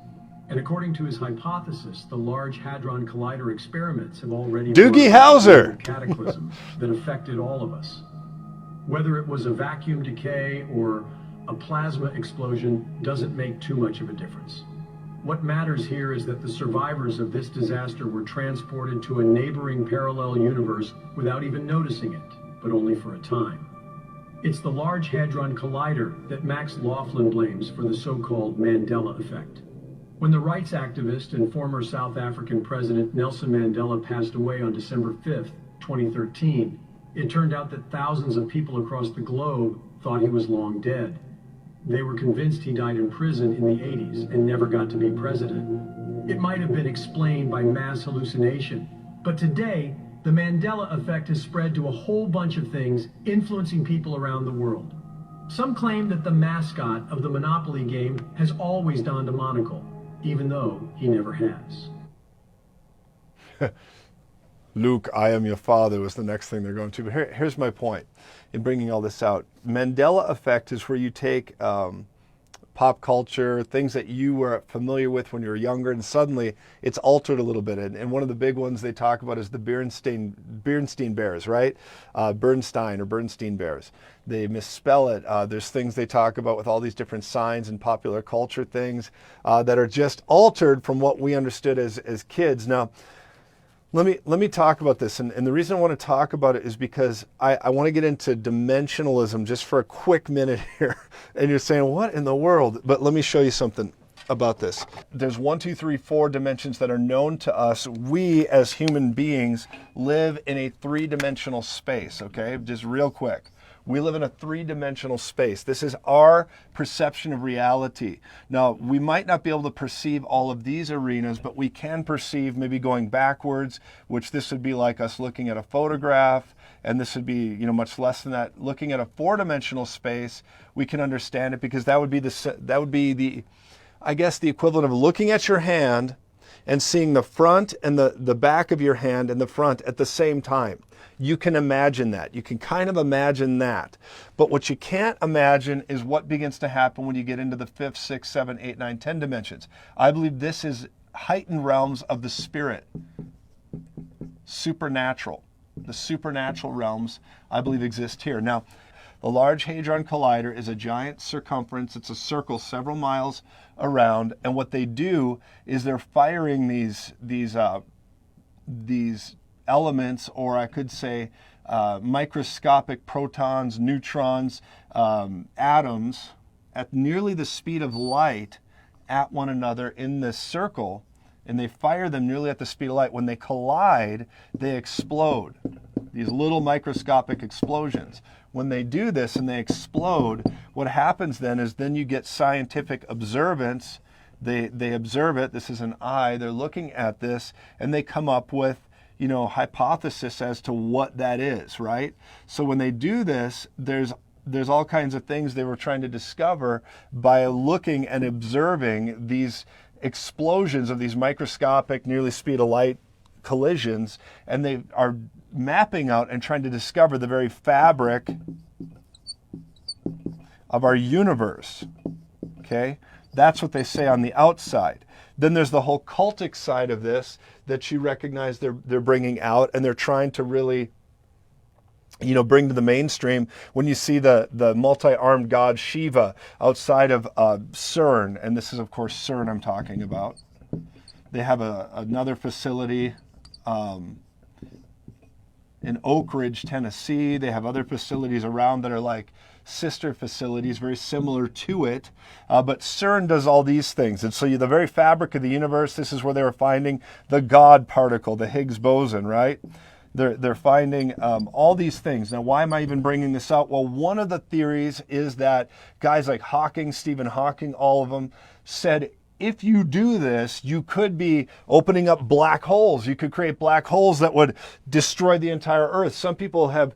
And according to his hypothesis, the Large Hadron Collider experiments have already Doogie Howser a cataclysm that affected all of us. Whether it was a vacuum decay or a plasma explosion doesn't make too much of a difference. What matters here is that the survivors of this disaster were transported to a neighboring parallel universe without even noticing it, but only for a time. It's the Large Hadron Collider that Max Laughlin blames for the so-called Mandela effect. When the rights activist and former South African President Nelson Mandela passed away on December 5th, 2013, it turned out that thousands of people across the globe thought he was long dead. They were convinced he died in prison in the 80s and never got to be president. It might have been explained by mass hallucination, but today, the Mandela effect has spread to a whole bunch of things influencing people around the world. Some claim that the mascot of the Monopoly game has always donned a monocle, even though he never has. Luke, I am your father was the next thing they're going to. But here's my point in bringing all this out. Mandela effect is where you take pop culture, things that you were familiar with when you were younger, and suddenly it's altered a little bit. And one of the big ones they talk about is the Bernstein Bears, right? Bernstein or Bernstein Bears. They misspell it. There's things they talk about with all these different signs and popular culture things that are just altered from what we understood as kids. Now, let me talk about this, and the reason I want to talk about it is because I want to get into dimensionalism just for a quick minute here. And you're saying, what in the world? But let me show you something about this. There's 1, 2, 3, 4 dimensions that are known to us. We as human beings live in a 3-dimensional space, okay? Just real quick. We live in a 3-dimensional space. This is our perception of reality. Now, we might not be able to perceive all of these arenas, but we can perceive maybe going backwards, which this would be like us looking at a photograph, and this would be, much less than that. Looking at a 4-dimensional space, we can understand it because that would be the I guess the equivalent of looking at your hand and seeing the front and the back of your hand and the front at the same time. You can imagine that. You can kind of imagine that. But what you can't imagine is what begins to happen when you get into the 5th, 6th, 7th, 8th, 9th, 10 dimensions. I believe this is heightened realms of the spirit. Supernatural. The supernatural realms, I believe, exist here. Now, the Large Hadron Collider is a giant circumference. It's a circle several miles around. And what they do is they're firing these elements, or I could say microscopic protons, neutrons, atoms at nearly the speed of light at one another in this circle, and they fire them nearly at the speed of light. When they collide, they explode. These little microscopic explosions. When they do this and they explode, what happens then is then you get scientific observance. They observe it. This is an eye. They're looking at this, and they come up with, you know, hypothesis as to what that is, right? So when they do this, there's all kinds of things they were trying to discover by looking and observing these explosions of these microscopic, nearly speed of light collisions, and they are mapping out and trying to discover the very fabric of our universe. Okay? That's what they say on the outside. Then there's the whole cultic side of this that you recognize they're bringing out, and they're trying to really, you know, bring to the mainstream. When you see the multi-armed god Shiva outside of CERN, and this is of course CERN I'm talking about. They have another facility in Oak Ridge, Tennessee. They have other facilities around that are like sister facilities, very similar to it. But CERN does all these things. And so the very fabric of the universe, this is where they were finding the God particle, the Higgs boson, right? They're finding all these things. Now, why am I even bringing this out? Well, one of the theories is that guys like Hawking, Stephen Hawking, all of them said, if you do this, you could be opening up black holes. You could create black holes that would destroy the entire Earth. Some people have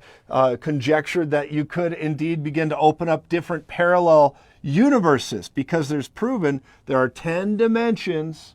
conjectured that you could indeed begin to open up different parallel universes, because there's proven there are 10 dimensions.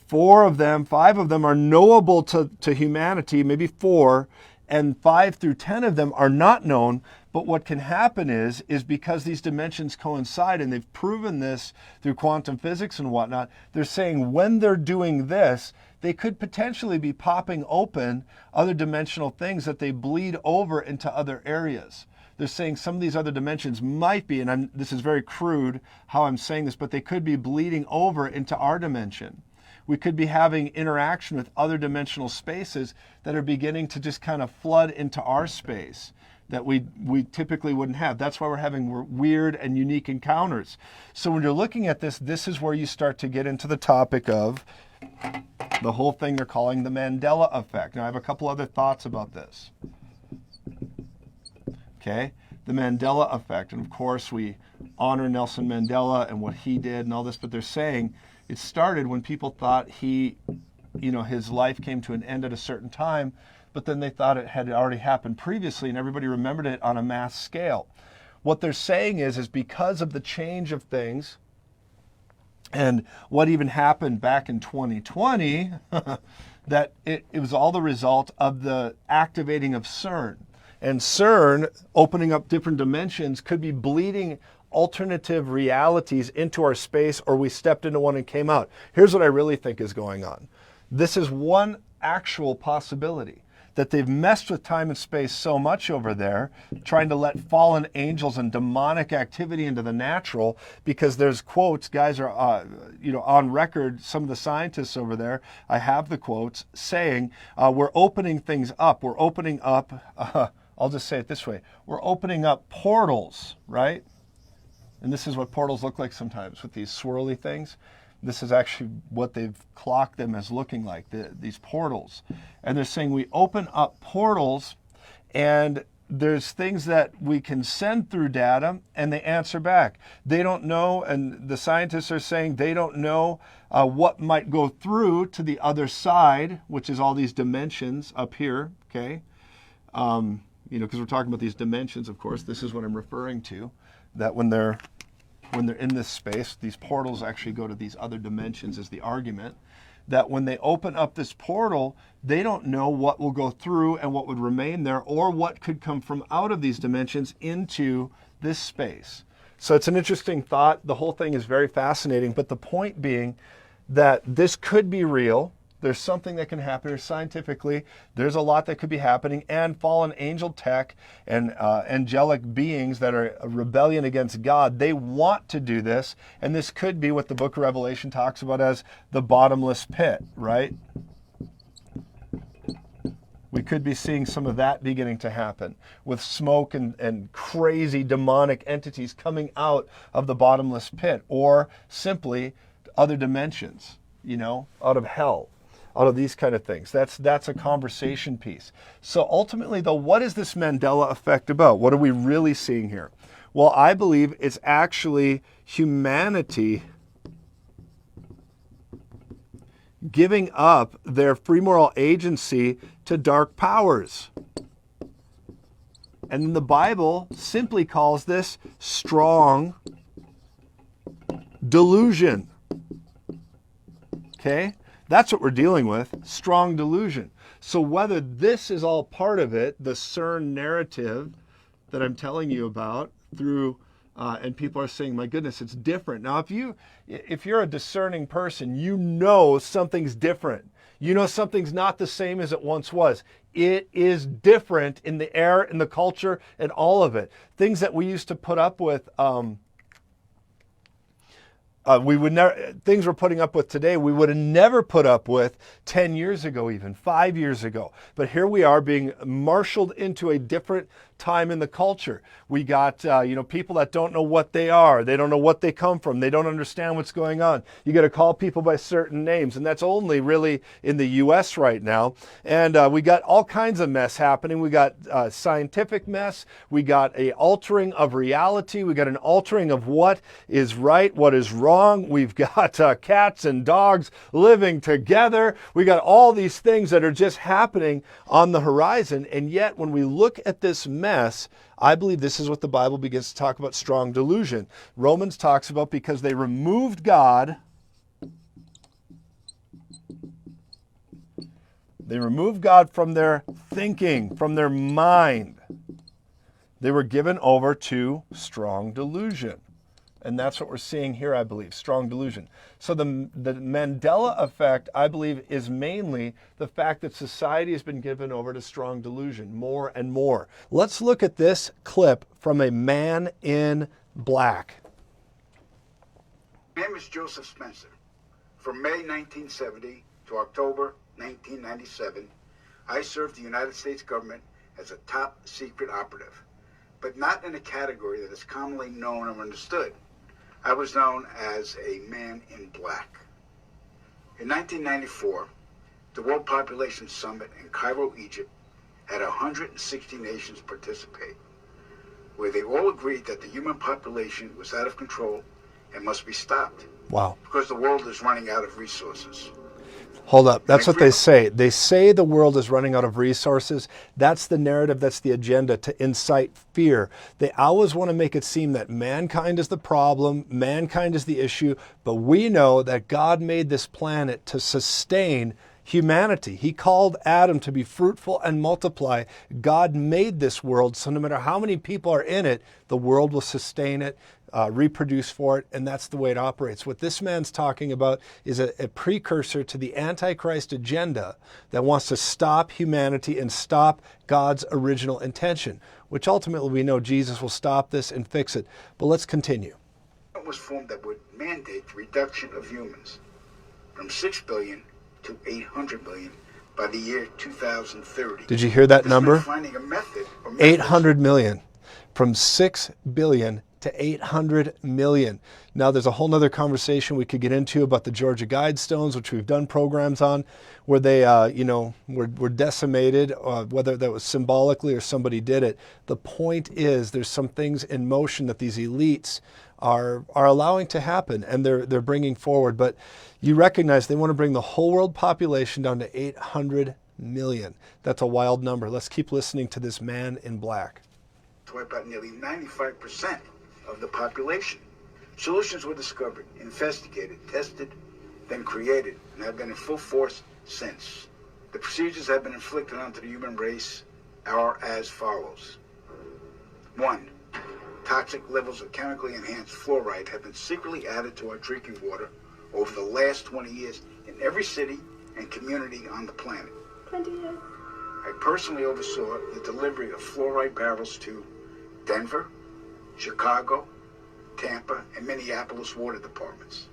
5 of them are knowable to humanity, maybe 4, and 5 through 10 of them are not known. But what can happen is because these dimensions coincide, and they've proven this through quantum physics and whatnot, they're saying when they're doing this, they could potentially be popping open other dimensional things that they bleed over into other areas. They're saying some of these other dimensions might be, and this is very crude how I'm saying this, but they could be bleeding over into our dimension. We could be having interaction with other dimensional spaces that are beginning to just kind of flood into our space that we typically wouldn't have. That's why we're having weird and unique encounters. So when you're looking at this, this is where you start to get into the topic of the whole thing they're calling the Mandela effect. Now, I have a couple other thoughts about this. Okay, the Mandela effect. And of course, we honor Nelson Mandela and what he did and all this, but they're saying it started when people thought his life came to an end at a certain time, but then they thought it had already happened previously, and everybody remembered it on a mass scale. What they're saying is because of the change of things, and what even happened back in 2020, that it was all the result of the activating of CERN. And CERN, opening up different dimensions, could be bleeding alternative realities into our space, or we stepped into one and came out. Here's what I really think is going on. This is one actual possibility, that they've messed with time and space so much over there, trying to let fallen angels and demonic activity into the natural, because there's quotes, guys are on record, some of the scientists over there, I have the quotes, saying, we're opening things up. We're opening up, I'll just say it this way, we're opening up portals, right? And this is what portals look like sometimes with these swirly things. This is actually what they've clocked them as looking like, these portals. And they're saying we open up portals, and there's things that we can send through data, and they answer back. They don't know, and the scientists are saying they don't know what might go through to the other side, which is all these dimensions up here, okay? Because we're talking about these dimensions, of course. This is what I'm referring to, that when they're in this space, these portals actually go to these other dimensions, is the argument. That when they open up this portal, they don't know what will go through and what would remain there, or what could come from out of these dimensions into this space. So it's an interesting thought. The whole thing is very fascinating, but the point being that this could be real. There's something that can happen here scientifically. There's a lot that could be happening, and fallen angel tech and angelic beings that are a rebellion against God, they want to do this, and this could be what the book of Revelation talks about as the bottomless pit, right? We could be seeing some of that beginning to happen with smoke and crazy demonic entities coming out of the bottomless pit, or simply other dimensions, you know, out of hell, out of these kind of things. That's a conversation piece. So ultimately, though, what is this Mandela effect about? What are we really seeing here? Well, I believe it's actually humanity giving up their free moral agency to dark powers. And the Bible simply calls this strong delusion. Okay? That's what we're dealing with, strong delusion. So whether this is all part of it, the CERN narrative that I'm telling you about through, and people are saying, my goodness, it's different. Now, if you're a discerning person, you know something's different. You know something's not the same as it once was. It is different in the air, in the culture, and all of it. Things that we used to put up with, things we're putting up with today, we would have never put up with 10 years ago, even 5 years ago. But here we are being marshaled into a different time in the culture. We got, people that don't know what they are. They don't know what they come from. They don't understand what's going on. You got to call people by certain names. And that's only really in the U.S. right now. And we got all kinds of mess happening. We got scientific mess. We got a altering of reality. We got an altering of what is right, what is wrong. We've got cats and dogs living together. We got all these things that are just happening on the horizon. And yet when we look at this mess, I believe this is what the Bible begins to talk about, strong delusion. Romans talks about because they removed God. They removed God from their thinking, from their mind. They were given over to strong delusion. And that's what we're seeing here, I believe, strong delusion. So the Mandela effect, I believe, is mainly the fact that society has been given over to strong delusion more and more. Let's look at this clip from a man in black. My name is Joseph Spencer. From May 1970 to October 1997, I served the United States government as a top secret operative, but not in a category that is commonly known or understood. I was known as a man in black. In 1994, the World Population Summit in Cairo, Egypt, had 160 nations participate, where they all agreed that the human population was out of control and must be stopped. Wow. Because the world is running out of resources. Hold up. That's what they say. They say the world is running out of resources. That's the narrative. That's the agenda, to incite fear. They always want to make it seem that mankind is the problem, mankind is the issue, but we know that God made this planet to sustain humanity. He called Adam to be fruitful and multiply. God made this world, so no matter how many people are in it, the world will sustain it, reproduce for it, and that's the way it operates. What this man's talking about is a precursor to the Antichrist agenda that wants to stop humanity and stop God's original intention, which ultimately we know Jesus will stop this and fix it. But let's continue. It was formed that would mandate the reduction of humans from 6 billion to 800 billion by the year 2030. Did you hear that number? Finding a method 800 million. From 6 billion to 800 million. Now there's a whole nother conversation we could get into about the Georgia Guidestones, which we've done programs on, where they, were decimated, whether that was symbolically or somebody did it. The point is there's some things in motion that these elites are allowing to happen, and they're bringing forward. But you recognize they want to bring the whole world population down to 800 million. That's a wild number. Let's keep listening to this man in black. To wipe out nearly 95% of the population. Solutions were discovered, investigated, tested, then created, and have been in full force since. The procedures have been inflicted onto the human race are as follows. 1. Toxic levels of chemically enhanced fluoride have been secretly added to our drinking water over the last 20 years in every city and community on the planet. I personally oversaw the delivery of fluoride barrels to Denver, Chicago, Tampa, and Minneapolis water departments.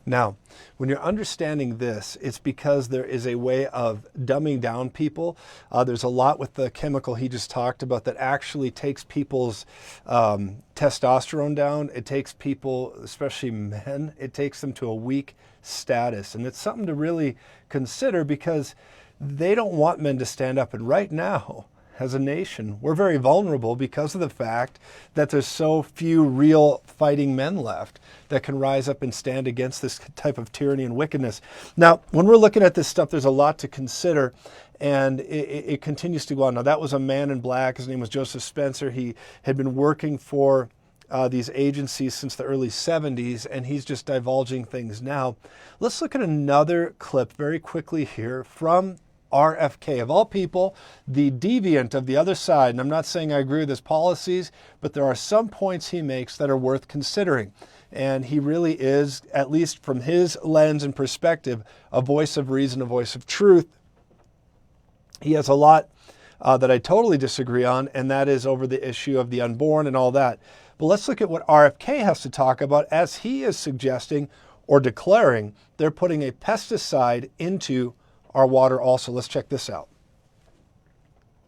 Now, when you're understanding this, it's because there is a way of dumbing down people. There's a lot with the chemical he just talked about that actually takes people's testosterone down. It takes people, especially men, it takes them to a weak status. And it's something to really consider because they don't want men to stand up. And right now, as a nation, we're very vulnerable because of the fact that there's so few real fighting men left that can rise up and stand against this type of tyranny and wickedness. Now, when we're looking at this stuff, there's a lot to consider, and it continues to go on. Now, that was a man in black. His name was Joseph Spencer. He had been working for these agencies since the early 70s, and he's just divulging things now. Let's look at another clip very quickly here from RFK, of all people, the deviant of the other side. And I'm not saying I agree with his policies, but there are some points he makes that are worth considering. And he really is, at least from his lens and perspective, a voice of reason, a voice of truth. He has a lot that I totally disagree on, and that is over the issue of the unborn and all that. But let's look at what RFK has to talk about as he is suggesting or declaring they're putting a pesticide into our water also. Let's check this out.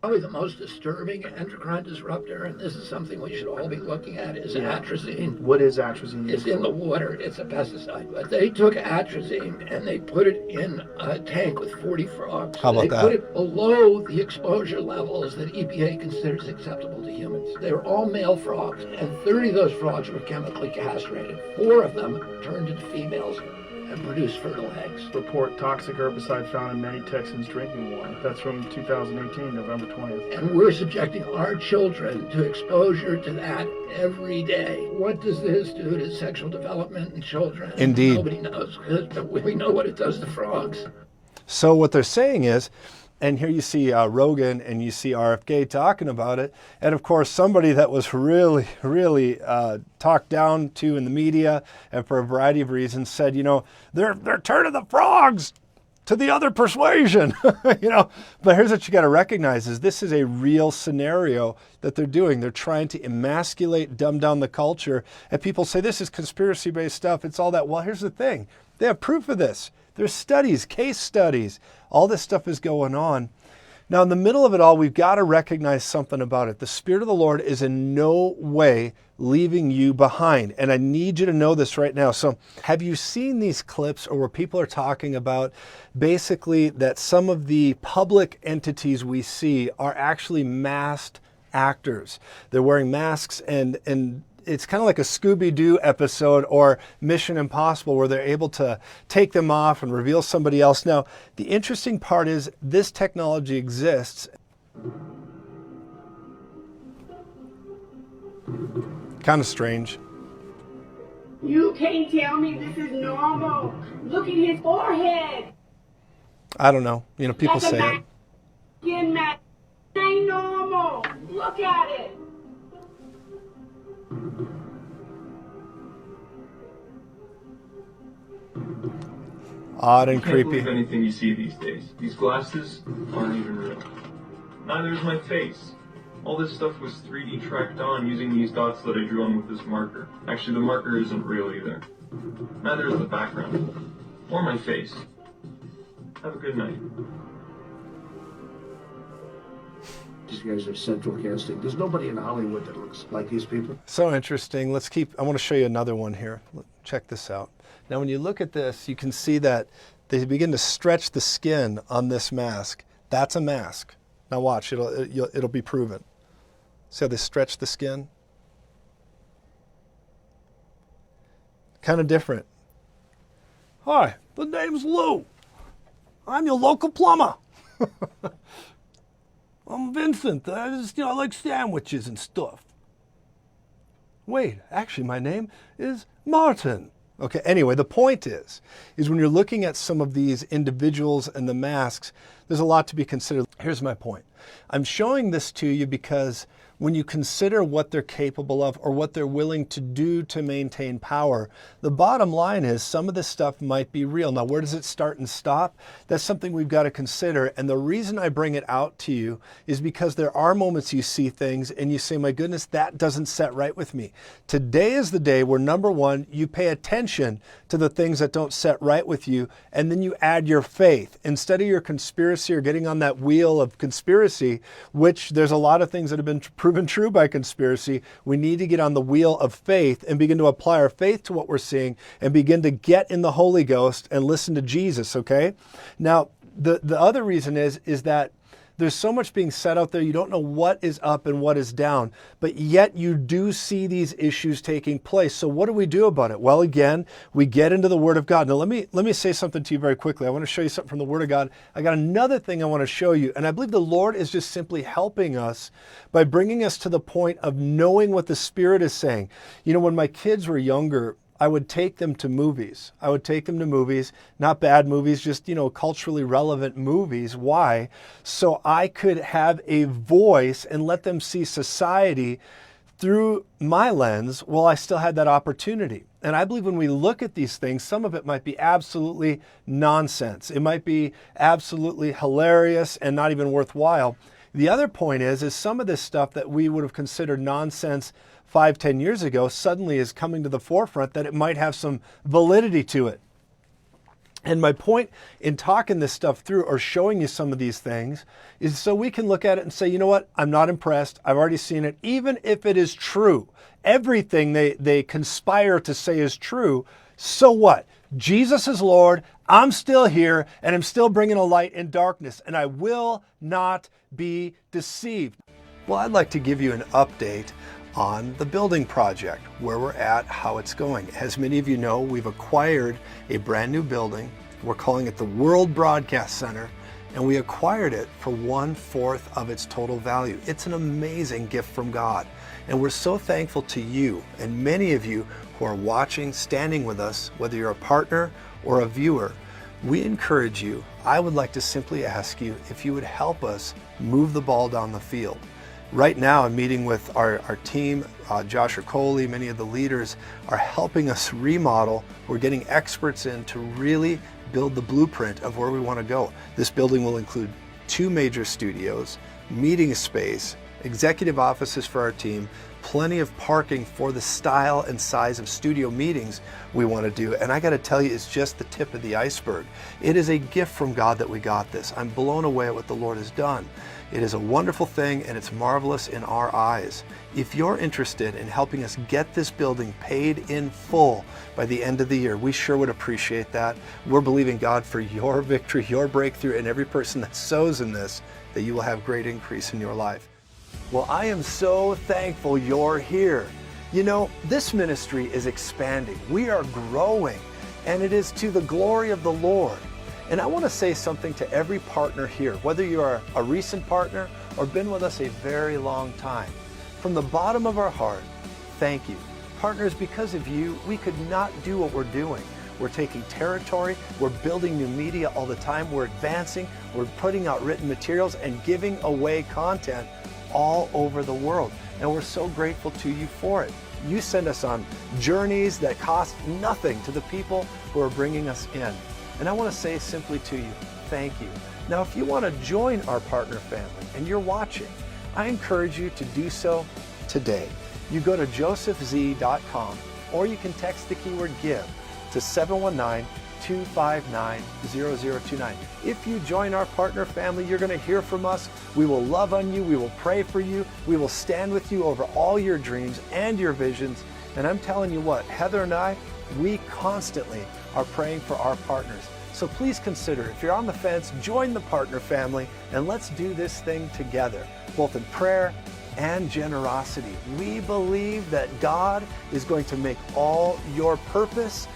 Probably the most disturbing endocrine disruptor, and this is something we should all be looking at, is atrazine. What is atrazine? It's in the water. It's a pesticide. But they took atrazine and they put it in a tank with 40 frogs. How about they that? Put it below the exposure levels that EPA considers acceptable to humans. They were all male frogs, and 30 of those frogs were chemically castrated. 4 of them turned into females and produce fertile eggs. Report toxic herbicide found in many Texans' drinking water. That's from 2018, November 20th. And we're subjecting our children to exposure to that every day. What does this do to sexual development in children? Indeed. Nobody knows, but we know what it does to frogs. So what they're saying is, and here you see Rogan and you see RFK talking about it. And of course, somebody that was really, really talked down to in the media and for a variety of reasons said, you know, they're turning the frogs to the other persuasion, you know. But here's what you got to recognize is this is a real scenario that they're doing. They're trying to emasculate, dumb down the culture. And people say this is conspiracy-based stuff. It's all that. Well, here's the thing. They have proof of this. There's studies, case studies. All this stuff is going on. Now, in the middle of it all, we've got to recognize something about it. The Spirit of the Lord is in no way leaving you behind. And I need you to know this right now. So have you seen these clips or where people are talking about basically that some of the public entities we see are actually masked actors? They're wearing masks and it's kind of like a Scooby-Doo episode or Mission Impossible where they're able to take them off and reveal somebody else. Now, the interesting part is this technology exists. Kind of strange. You can't tell me this is normal. Look at his forehead. I don't know. You know, people say it. Skin mask ain't normal. Look at it. Odd and I can't creepy. believe anything you see these days. These glasses aren't even real. Neither is my face. All this stuff was 3D tracked on using these dots that I drew on with this marker. Actually, the marker isn't real either. Neither is the background. Or my face. Have a good night. These guys are central casting. There's nobody in Hollywood that looks like these people. So interesting. I want to show you another one here. Check this out. Now, when you look at this, you can see that they begin to stretch the skin on this mask. That's a mask. Now watch, it'll be proven. See how they stretch the skin? Kind of different. Hi, the name's Lou. I'm your local plumber. I'm Vincent. I like sandwiches and stuff. Wait, actually, my name is Martin. Okay, anyway, the point is when you're looking at some of these individuals and the masks, there's a lot to be considered. Here's my point. I'm showing this to you because when you consider what they're capable of or what they're willing to do to maintain power, the bottom line is some of this stuff might be real. Now, where does it start and stop? That's something we've got to consider. And the reason I bring it out to you is because there are moments you see things and you say, my goodness, that doesn't set right with me. Today is the day where, number one, you pay attention to the things that don't set right with you, and then you add your faith. Instead of your conspiracy or getting on that wheel of conspiracy, which there's a lot of things that have been proven true by conspiracy, we need to get on the wheel of faith and begin to apply our faith to what we're seeing and begin to get in the Holy Ghost and listen to Jesus, okay? Now, the other reason is that there's so much being said out there, you don't know what is up and what is down, but yet you do see these issues taking place. So what do we do about it? Well, again, we get into the Word of God. Now, let me say something to you very quickly. I want to show you something from the Word of God. I got another thing I want to show you, and I believe the Lord is just simply helping us by bringing us to the point of knowing what the Spirit is saying. You know, when my kids were younger, I would take them to movies. I would take them to movies, not bad movies, just, you know, culturally relevant movies. Why? So I could have a voice and let them see society through my lens while I still had that opportunity. And I believe when we look at these things, some of it might be absolutely nonsense. It might be absolutely hilarious and not even worthwhile. The other point is some of this stuff that we would have considered nonsense 5-10 years ago suddenly is coming to the forefront that it might have some validity to it. And my point in talking this stuff through or showing you some of these things is so we can look at it and say, you know what, I'm not impressed. I've already seen it. Even if it is true, everything they conspire to say is true, so what? Jesus is Lord. I'm still here and I'm still bringing a light in darkness, and I will not be deceived. Well, I'd like to give you an update on the building project, where we're at, how it's going. As many of you know, we've acquired a brand new building. We're calling it the World Broadcast Center, and we acquired it for 1/4 of its total value. It's an amazing gift from God, and we're so thankful to you and many of you who are watching, standing with us, whether you're a partner or a viewer. We encourage you. I would like to simply ask you if you would help us move the ball down the field. Right now, I'm meeting with our team. Josh Coley, many of the leaders are helping us remodel. We're getting experts in to really build the blueprint of where we want to go. This building will include 2 major studios, meeting space, executive offices for our team, plenty of parking for the style and size of studio meetings we want to do. And I got to tell you, it's just the tip of the iceberg. It is a gift from God that we got this. I'm blown away at what the Lord has done. It is a wonderful thing, and it's marvelous in our eyes. If you're interested in helping us get this building paid in full by the end of the year, we sure would appreciate that. We're believing God for your victory, your breakthrough, and every person that sows in this, that you will have great increase in your life. Well, I am so thankful you're here. You know, this ministry is expanding. We are growing, and it is to the glory of the Lord. And I want to say something to every partner here, whether you are a recent partner or been with us a very long time. From the bottom of our heart, thank you. Partners, because of you, we could not do what we're doing. We're taking territory, we're building new media all the time, we're advancing, we're putting out written materials and giving away content all over the world. And we're so grateful to you for it. You send us on journeys that cost nothing to the people who are bringing us in. And I want to say simply to you, thank you. Now, if you want to join our partner family and you're watching, I encourage you to do so today. You go to josephz.com, or you can text the keyword GIVE to 719-259-0029. If you join our partner family, you're going to hear from us. We will love on you. We will pray for you. We will stand with you over all your dreams and your visions. And I'm telling you what, Heather and I, we constantly are praying for our partners. So please consider, if you're on the fence, join the partner family and let's do this thing together, both in prayer and generosity. We believe that God is going to make all your purpose,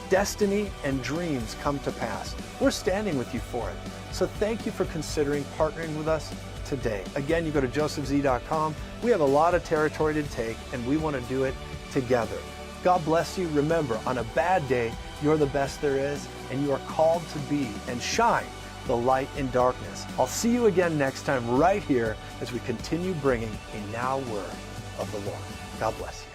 destiny, and dreams come to pass. We're standing with you for it. So thank you for considering partnering with us today. Again, you go to josephz.com. We have a lot of territory to take, and we want to do it together. God bless you. Remember, on a bad day, you're the best there is, and you are called to be and shine the light in darkness. I'll see you again next time right here as we continue bringing a now word of the Lord. God bless you.